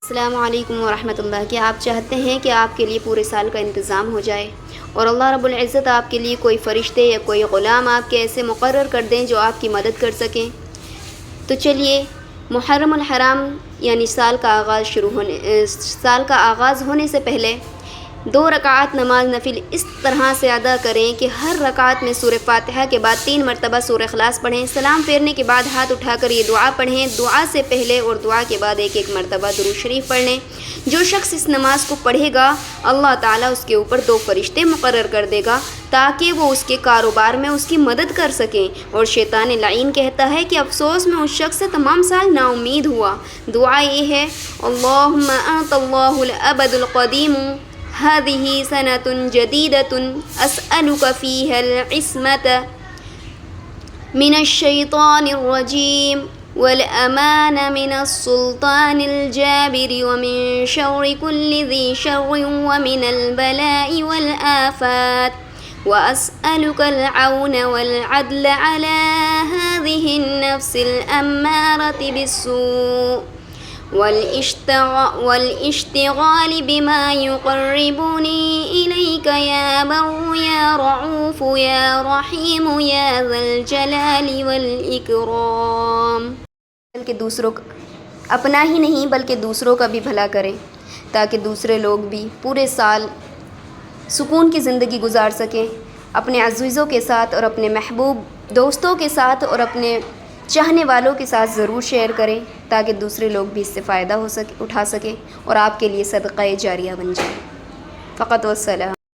السلام علیکم ورحمۃ اللہ۔ کیا آپ چاہتے ہیں کہ آپ کے لیے پورے سال کا انتظام ہو جائے اور اللہ رب العزت آپ کے لیے کوئی فرشتے یا کوئی غلام آپ کے ایسے مقرر کر دیں جو آپ کی مدد کر سکیں؟ تو چلیے محرم الحرام یعنی سال کا آغاز ہونے سے پہلے 2 رکعات نماز نفل اس طرح سے ادا کریں کہ ہر رکعت میں سورہ فاتحہ کے بعد 3 مرتبہ سورہ اخلاص پڑھیں۔ سلام پھیرنے کے بعد ہاتھ اٹھا کر یہ دعا پڑھیں۔ دعا سے پہلے اور دعا کے بعد 1 مرتبہ درود شریف پڑھ لیں۔ جو شخص اس نماز کو پڑھے گا اللہ تعالیٰ اس کے اوپر 2 فرشتے مقرر کر دے گا تاکہ وہ اس کے کاروبار میں اس کی مدد کر سکیں۔ اور شیطان لعین کہتا ہے کہ افسوس میں اس شخص سے تمام سال نا امید ہوا۔ دعا یہ ہے اللہم انت اللہ الابد القدیم هذه سنة جديدة أسألك فيها العصمة من الشيطان الرجيم والأمان من السلطان الجابر ومن شر كل ذي شر ومن البلاء والآفات وأسألك العون والعدل على هذه النفس الأمارة بالسوء والاشتغال بما يقربني إليك يا بر يا رعوف يا رحيم يا ذا الجلال والإكرام۔ بلکہ دوسروں کا اپنا ہی نہیں بلکہ دوسروں کا بھی بھلا کریں تاکہ دوسرے لوگ بھی پورے سال سکون کی زندگی گزار سکیں، اپنے عزیزوں کے ساتھ اور اپنے محبوب دوستوں کے ساتھ اور اپنے چاہنے والوں کے ساتھ ضرور شیئر کریں تاکہ دوسرے لوگ بھی اس سے فائدہ اٹھا سکیں اور آپ کے لیے صدقہ جاریہ بن جائے۔ فقط والسلام۔